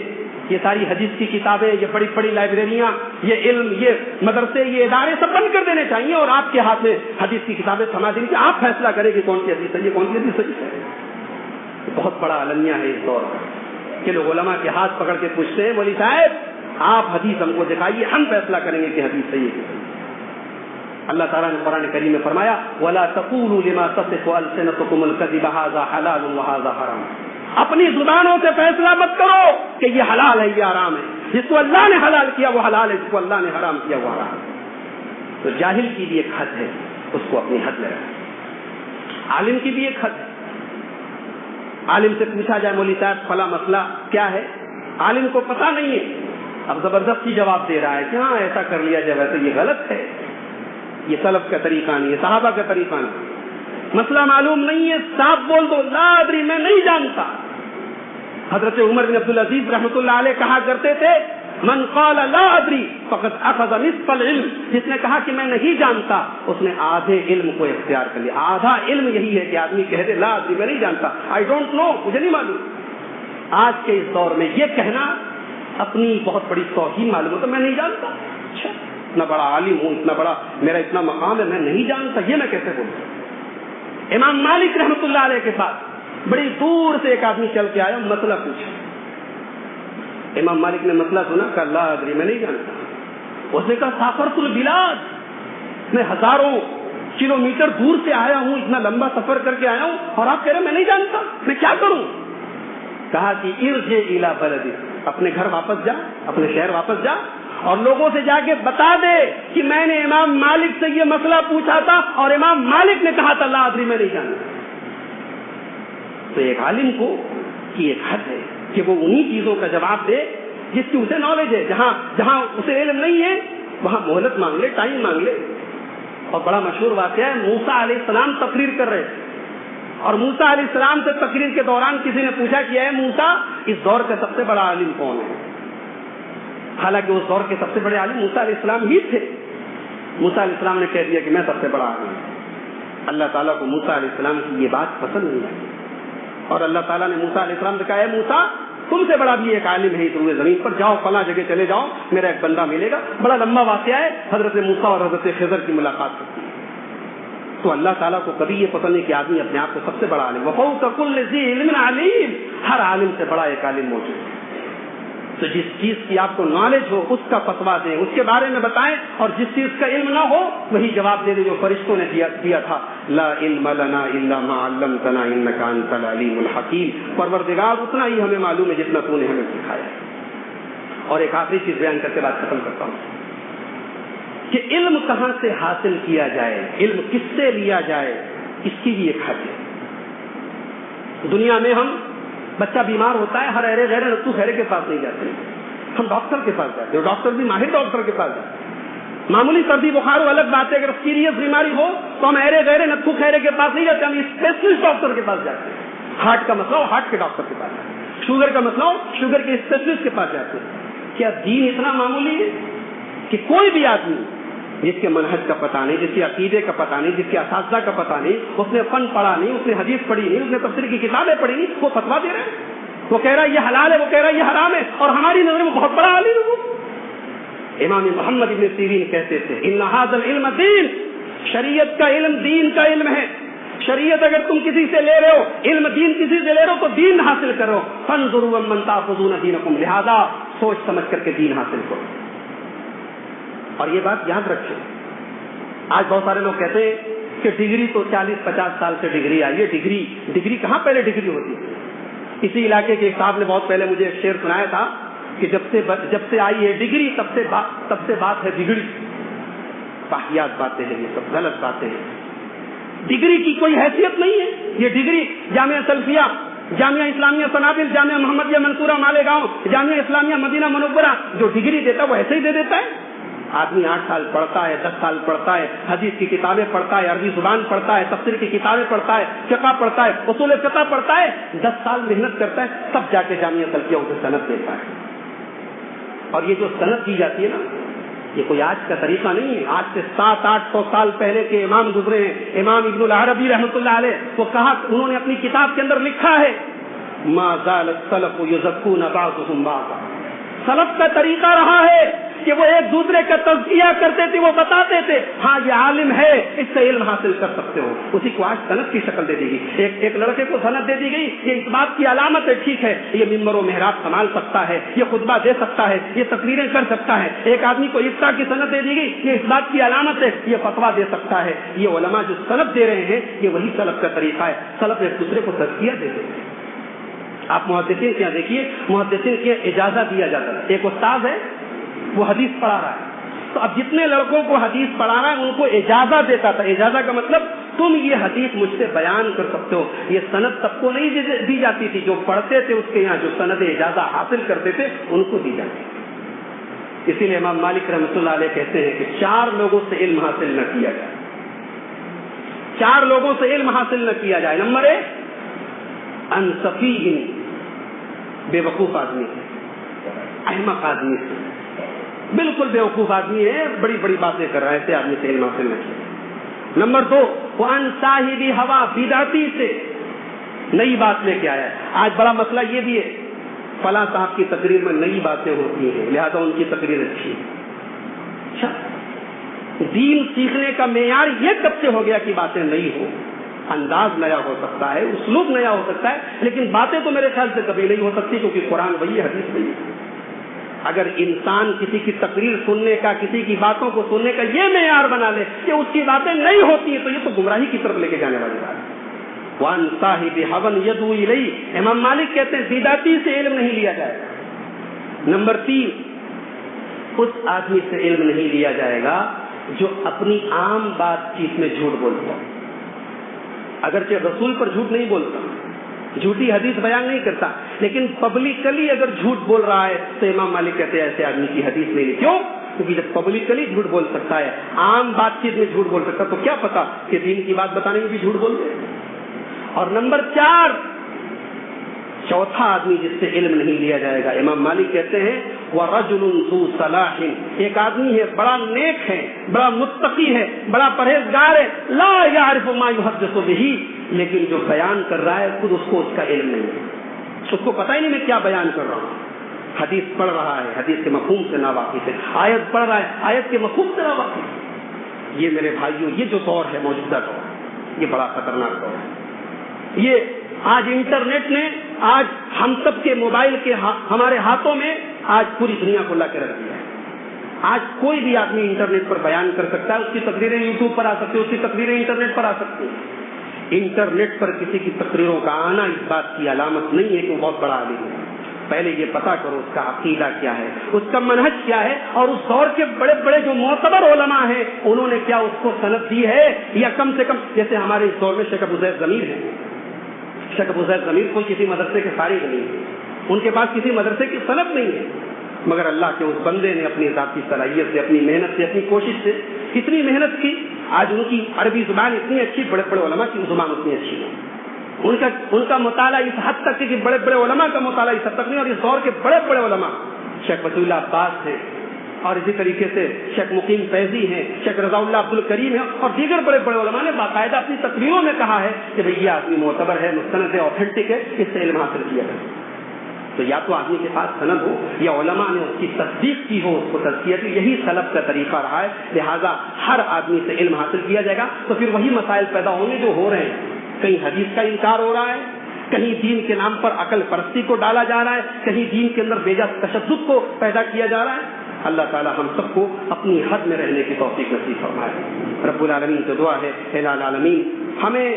یہ ساری حدیث کی کتابیں، یہ بڑی بڑی لائبریریاں، یہ علم، یہ مدرسے، یہ ادارے سب بند کر دینے چاہیے اور آپ کے ہاتھ میں حدیث کی کتابیں سما دیں کہ آپ فیصلہ کریں کہ کون سی حدیث صحیح ہے، کون سی حدیث صحیح ہے۔ بہت بڑا المیہ ہے اس دور کا کہ لوگ علماء کے ہاتھ پکڑ کے پوچھتے ہیں مولوی صاحب آپ حدیث ہم کو دکھائیے، ہم فیصلہ کریں گے کہ حدیث صحیح ہے۔ اللہ تعالیٰ نے قرآن کریم میں فرمایا وَلَا تَقُولُوا لِمَا تَصِفُ أَلْسِنَتُكُمُ الْكَذِبَ هَذَا حَلَالٌ وَهَذَا حَرَامٌ، اپنی زبانوں سے فیصلہ مت کرو کہ یہ حلال ہے یہ حرام ہے، جس کو اللہ نے حلال کیا وہ حلال ہے، جس کو اللہ نے حرام کیا وہ حرام ہے۔ تو جاہل کی بھی ایک حد ہے، اس کو اپنی حد میں رکھیں۔ عالم کی بھی ایک حد ہے، عالم سے پوچھا جائے مولوی صاحب فلاں مسئلہ کیا ہے، عالم کو پتہ نہیں ہے، اب زبردستی جواب دے رہا ہے کہ ہاں ایسا کر لیا جائے، ویسے یہ غلط ہے، یہ سلف کا طریقہ نہیں ہے، صحابہ کا طریقہ نہیں۔ مسئلہ معلوم نہیں ہے، صاف بول دو لا ادری، میں نہیں جانتا۔ حضرت عمر بن عبدالعزیز رحمۃ اللہ علیہ کہا کرتے تھے من قال لا ادری فقد اخذ نصف العلم، جس نے کہا کہ میں نہیں جانتا اس نے آدھے علم کو اختیار کر لیا۔ آدھا علم یہی ہے کہ آدمی کہہ دے لا ادری، میں نہیں جانتا، آئی ڈونٹ نو، مجھے نہیں معلوم۔ آج کے اس دور میں یہ کہنا اپنی بہت بڑی توہین معلوم ہوتا، میں نہیں جانتا، اچھا اتنا بڑا عالم ہوں، اتنا بڑا میرا اتنا مقام ہے، میں نہیں جانتا، یہ میں کیسے بولوں۔ امام مالک رحمۃ اللہ علیہ کے پاس بڑی دور سے ایک آدمی چل کے آیا، مسئلہ پوچھا۔ امام مالک نے مسئلہ سنا، کہا لا ادری، میں نہیں جانتا۔ اس نے کہا سافرت البلاد، میں ہزاروں کلومیٹر دور سے آیا ہوں، اتنا لمبا سفر کر کے آیا ہوں، اور آپ کہہ رہے ہیں میں نہیں جانتا، میں کیا کروں؟ کہا کہ ارجع الی بلدک، اپنے گھر واپس جا، اپنے شہر واپس جا، اور لوگوں سے جا کے بتا دے کہ میں نے امام مالک سے یہ مسئلہ پوچھا تھا اور امام مالک نے کہا تھا لا ادری، میں نہیں جانتا۔ تو ایک عالم کو کی ایک حد ہے کہ وہ انہی چیزوں کا جواب دے جس کی اسے نالج ہے، جہاں اسے علم نہیں ہے وہاں مہلت مانگ لے، ٹائم مانگ لے۔ اور بڑا مشہور واقعہ ہے، موسیٰ علیہ السلام تقریر کر رہے تھے، اور موسیٰ علیہ السلام سے تقریر کے دوران کسی نے پوچھا کہ اے موسیٰ اس دور کا سب سے بڑا عالم کون ہے؟ حالانکہ اس دور کے سب سے بڑے عالم موسیٰ علیہ السلام ہی تھے۔ موسیٰ علیہ السلام نے کہہ دیا کہ میں سب سے بڑا عالم ہوں۔ اللہ تعالیٰ کو موسیٰ علیہ السلام کی یہ بات پسند نہیں آئی، اور اللہ تعالیٰ نے موسیٰ علیہ السلام سے کہا اے موسیٰ تم سے بڑا بھی ایک عالم ہے تم زمین پر، جاؤ فلاں جگہ چلے جاؤ، میرا ایک بندہ ملے گا۔ بڑا لمبا واقعہ ہے، حضرت موسیٰ اور حضرت خضر کی ملاقات ہوتی ہے۔ تو اللہ تعالیٰ کو کبھی یہ پسند نہیں کہ آدمی اپنے آپ کو سب سے بڑا عالم، وفوق کل ذی علم علیم، ہر عالم سے بڑا ایک عالم موجود ہے۔ تو جس چیز کی آپ کو نالج ہو اس کا فتوا دیں، اس کے بارے میں بتائیں، اور جس چیز کا علم نہ ہو وہی جواب دے دیں جو فرشتوں نے دیا تھا، لا علم لنا الا ما علمتنا انک انت العلیم الحکیم، پروردگار اتنا ہی ہمیں معلوم ہے جتنا تو نے ہمیں سکھایا ہے۔ اور ایک آخری چیز بیان کر کے بات ختم کرتا ہوں کہ علم کہاں سے حاصل کیا جائے، علم کس سے لیا جائے، اس کی بھی ایک حد ہے۔ دنیا میں ہم بچہ بیمار ہوتا ہے، ہر ایرے غیر نتو خیرے کے پاس نہیں جاتے، ہم ڈاکٹر کے پاس جاتے ہیں، ڈاکٹر بھی ماہر ڈاکٹر کے پاس جاتے ہیں۔ معمولی سردی بخار ہو الگ بات ہے، اگر سیریس بیماری ہو تو ہم ایرے غیر نتو خیرے کے پاس نہیں جاتے، ہم اسپیشلسٹ ڈاکٹر کے پاس جاتے ہیں۔ ہارٹ کا مسئلہ ہو ہارٹ کے ڈاکٹر کے پاس جاتے ہیں، شوگر کا مسئلہ ہو شوگر کے اسپیشلسٹ کے پاس جاتے ہیں۔ کیا دین اتنا معمولی ہے کہ کوئی بھی آدمی جس کے منہج کا پتہ نہیں، جس کے عقیدے کا پتہ نہیں، جس کے اساتذہ کا پتہ نہیں، اس نے فن پڑھا نہیں، اس نے حدیث پڑھی نہیں، اس نے تفسیر کی کتابیں پڑھی نہیں، وہ فتوا دے رہے ہیں، وہ کہہ رہا ہے یہ حلال ہے، وہ کہہ رہا ہے یہ حرام ہے، اور ہماری نظر میں بہت بڑا عالم ہے وہ۔ امام محمد ابن سیرین کہتے تھے ان ھذا العلم دین، شریعت کا علم دین کا علم ہے۔ شریعت اگر تم کسی سے لے رہے ہو، علم دین کسی سے لے رہے ہو تو دین حاصل کرو، فانظروا ممن تاخذون دینکم، لہذا سوچ سمجھ کر کے دین حاصل کرو۔ اور یہ بات یاد رکھیں، آج بہت سارے لوگ کہتے ہیں کہ ڈگری تو 40-50 سال سے ڈگری آئی ہے، ڈگری کہاں پہلے ڈگری ہوتی ہے۔ اسی علاقے کے ایک صاحب نے بہت پہلے مجھے ایک شعر سنایا تھا کہ جب سے آئی ہے ڈگری تب سے بات ہے بگڑی. واحد باتیں ہیں، یہ سب غلط باتیں ہیں. ڈگری کی کوئی حیثیت نہیں ہے. یہ ڈگری جامعہ سلفیہ، جامعہ اسلامیہ سنابل، جامعہ محمدیہ منصورہ مالیگاؤں، جامعہ اسلامیہ مدینہ منورہ جو ڈگری دیتا ہے وہ ایسے ہی دے دیتا ہے. آدمی 8 سال پڑھتا ہے، 10 سال پڑھتا ہے، حدیث کی کتابیں پڑھتا ہے، عربی زبان پڑھتا ہے، تفسیر کی کتابیں پڑھتا ہے، فقہ پڑھتا ہے، اصول فقہ پڑھتا ہے، 10 سال محنت کرتا ہے، تب جا کے جامعہ سلفیہ اسے سند دیتا ہے. اور یہ جو سند دی جاتی ہے نا، یہ کوئی آج کا طریقہ نہیں ہے. آج سے 700-800 سال پہلے کے امام گزرے ہیں. امام ابن العربی رحمۃ اللہ علیہ وہ کہا، انہوں نے اپنی کتاب کے اندر لکھا ہے ما زال السلف یزکون بعضهم بعضا. سلف کا طریقہ رہا ہے کہ وہ ایک دوسرے کا تزکیہ کرتے تھے، وہ بتاتے تھے ہاں یہ عالم ہے، اس سے علم حاصل کر سکتے ہو. اسی کو آج سند کی شکل دے دی گئی. ایک لڑکے کو سند دے دی گئی، یہ اس بات کی علامت ہے، ٹھیک ہے یہ ممبر و محراب سنبھال سکتا ہے، یہ خطبہ دے سکتا ہے، یہ تقریریں کر سکتا ہے. ایک آدمی کو افتاء کی سند دے دی گئی، یہ اس بات کی علامت ہے یہ فتویٰ دے سکتا ہے. یہ علماء جو سند دے رہے ہیں یہ وہی سلف کا طریقہ ہے. سلف ایک دوسرے کو تزکیہ دیتے ہیں. آپ محدثین کے یہاں دیکھیے، محدثین کے اجازت دیا جاتا ہے. ایک استاد ہے وہ حدیث پڑھا رہا ہے، تو اب جتنے لڑکوں کو حدیث پڑھا رہا ہے ان کو اجازت دیتا تھا. اجازت کا مطلب تم یہ حدیث مجھ سے بیان کر سکتے ہو. یہ سند سب کو نہیں دی جاتی تھی، جو پڑھتے تھے اس کے یہاں جو سند اجازت حاصل کرتے تھے ان کو دی جاتی تھی. اسی لیے امام مالک رحمۃ اللہ علیہ کہتے ہیں کہ 4 لوگوں سے علم حاصل نہ کیا جائے. 4 لوگوں سے علم حاصل نہ کیا جائے. نمبر 1 انصفی، بے وقوف آدمی سے، احمق آدمی سے، بالکل بے وقوف آدمی ہے، بڑی بڑی باتیں کر رہا ہے، ایسے آدمی سے علم حاصل نہ کیا. نمبر 2 وان صاحب ہوا، بدعتی سے نئی بات لے کے آیا ہے. آج بڑا مسئلہ یہ بھی ہے، فلاں صاحب کی تقریر میں نئی باتیں ہوتی ہیں لہذا ان کی تقریر اچھی ہے. اچھا، دین سیکھنے کا معیار یہ کب سے ہو گیا کہ باتیں نئی ہو؟ انداز نیا ہو سکتا ہے، اسلوب نیا ہو سکتا ہے، لیکن باتیں تو میرے خیال سے کبھی نہیں ہو سکتی، کیونکہ قرآن وہی ہے، حدیث وہی ہے. اگر انسان کسی کی تقریر سننے کا، کسی کی باتوں کو سننے کا یہ معیار بنا لے کہ اس کی باتیں نہیں ہوتی ہیں تو یہ تو گمراہی کی طرف لے کے جانے والی بات ہے. وان صاحب ہون یدعو الیہ، امام مالک کہتے ہیں بدعتی سے علم نہیں لیا جائے گا. نمبر 3 اس آدمی سے علم نہیں لیا جائے گا جو اپنی عام بات چیت میں جھوٹ بولتا ہے. اگرچہ رسول پر جھوٹ نہیں بولتا، جھوٹی حدیث بیان نہیں کرتا، لیکن پبلکلی اگر جھوٹ بول رہا ہے تو امام مالک کہتے ہیں ایسے آدمی کی حدیث نہیں لی. کیوں؟ کیونکہ جب پبلکلی جھوٹ بول سکتا ہے، عام بات چیت میں جھوٹ بول سکتا ہے، تو کیا پتا کہ دین کی بات بتانے میں بھی جھوٹ بول دے. اور نمبر 4 چوتھا آدمی جس سے علم نہیں لیا جائے گا، امام مالک کہتے ہیں وَرَجُلٌ ذُو صَلَاحٍ، ایک آدمی ہے بڑا نیک ہے، بڑا متقی ہے، بڑا پرہیزگار ہے، لا يعرف ما يحدث به، لیکن جو بیان کر رہا ہے خود اس کو اس کا علم نہیں ہے، اس کو پتہ ہی نہیں میں کیا بیان کر رہا ہوں. حدیث پڑھ رہا ہے، حدیث کے مفہوم سے ناواقف ہے، آیت پڑھ رہا ہے، آیت کے مفہوم سے ناواقف ہے. یہ میرے بھائیوں، یہ جو دور ہے، موجودہ دور، یہ بڑا خطرناک دور ہے. یہ آج انٹرنیٹ نے آج ہم سب کے موبائل کے ہمارے ہاتھوں میں آج پوری دنیا کو لا کے رکھ دیا ہے. آج کوئی بھی آدمی انٹرنیٹ پر بیان کر سکتا ہے، اس کی تقریریں یوٹیوب پر آ سکتی ہیں، اس کی تقریریں انٹرنیٹ پر آ سکتی ہیں. انٹرنیٹ پر کسی کی تقریروں کا آنا اس بات کی علامت نہیں ہے کہ وہ بہت بڑا عالم ہے. پہلے یہ پتا کرو اس کا عقیدہ کیا ہے، اس کا منہج کیا ہے، اور اس دور کے بڑے بڑے جو معتبر علماء ہیں انہوں نے کیا اس کو سند دی ہے، یا کم سے کم جیسے ہمارے اس دور میں شیخ ابو زید ضمیر ہے. شیخ ابو زید ضمیر کوئی کسی مدرسے کے فارغ نہیں ہے، ان کے پاس کسی مدرسے کی سند نہیں ہے، مگر اللہ کے اس بندے نے اپنی ذاتی صلاحیت سے، اپنی محنت سے، اپنی کوشش سے اتنی محنت کی. آج ان کی عربی زبان اتنی اچھی، بڑے بڑے علماء کی زبان اتنی اچھی ہے. ان کا مطالعہ اس حد تک کہ بڑے بڑے علماء کا مطالعہ اس حد تک نہیں، اور اس دور کے بڑے بڑے علماء شیخ ولی اللہ عباس ہیں، اور اسی طریقے سے شیخ مقیم فیضی ہیں، شیخ رضا اللہ عبد الکریم ہیں، اور دیگر بڑے بڑے علماء نے باقاعدہ اپنی تقریروں میں کہا ہے کہ بھئی یہ آدمی معتبر ہے، مستند ہے، آتھینٹک ہے، اس سے علم حاصل کیا جائے. تو یا تو آدمی کے پاس سند ہو، یا علماء نے اس کی تصدیق کی ہو، اس کو تزکیہ کی. یہی سلف کا طریقہ رہا ہے. لہٰذا ہر آدمی سے علم حاصل کیا جائے گا تو پھر وہی مسائل پیدا ہوں گے جو ہو رہے ہیں. کہیں حدیث کا انکار ہو رہا ہے، کہیں دین کے نام پر عقل پرستی کو ڈالا جا رہا ہے، کہیں دین کے اندر بیجا تشدد کو پیدا کیا جا رہا ہے. اللہ تعالی ہم سب کو اپنی حد میں رہنے کی توفیق نصیب فرمائے. رب العالمین سے دعا ہے، الہ العالمین ہمیں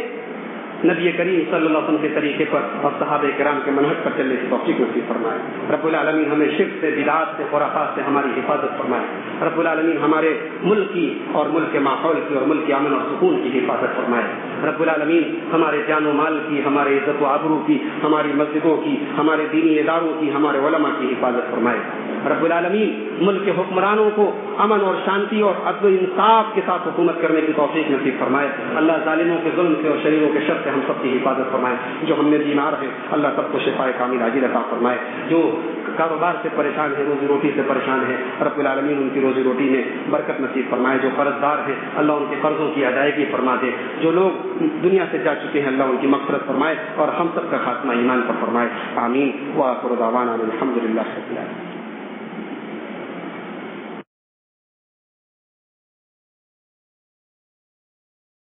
نبی کریم صلی اللہ علیہ وسلم کے طریقے پر اور صحابہ کرام کے منہج پر چلنے کی توفیق نصیب فرمائے۔ رب العالمین ہمیں شرک سے، بدعات سے، خرافات سے ہماری حفاظت فرمائے۔ رب العالمین ہمارے ملک کی اور ملک کے ماحول کی اور ملک کے امن اور سکون کی حفاظت فرمائے۔ رب العالمین ہمارے جان و مال کی، ہمارے عزت و آبرو کی، ہماری مسجدوں کی، ہمارے دینی اداروں کی، ہمارے علماء کی حفاظت فرمائے۔ رب العالمین ملک کے حکمرانوں کو امن اور شانتی اور عدل و انصاف کے ساتھ حکومت کرنے کی توفیق نصیب فرمائے۔ اللہ ظالموں کے ظلم سے اور شریروں کے شر سے ہم سب کی حفاظت فرمائے۔ جو ہم میں بیمار ہیں اللہ سب کو شفاء کامل عاجل عطا فرمائے۔ جو کاروبار سے پریشان ہیں، روزی روٹی سے پریشان ہیں، رب العالمین ان کی روزی روٹی میں برکت نصیب فرمائے۔ جو قرض دار ہیں اللہ ان کے قرضوں کی ادائیگی فرما دے۔ جو لوگ دنیا سے جا چکے ہیں اللہ ان کی مغفرت فرمائے اور ہم سب کا خاتمہ ایمان پر فرمائے۔ آمین۔ وآخر دعوانا الحمد للہ رب العالمین۔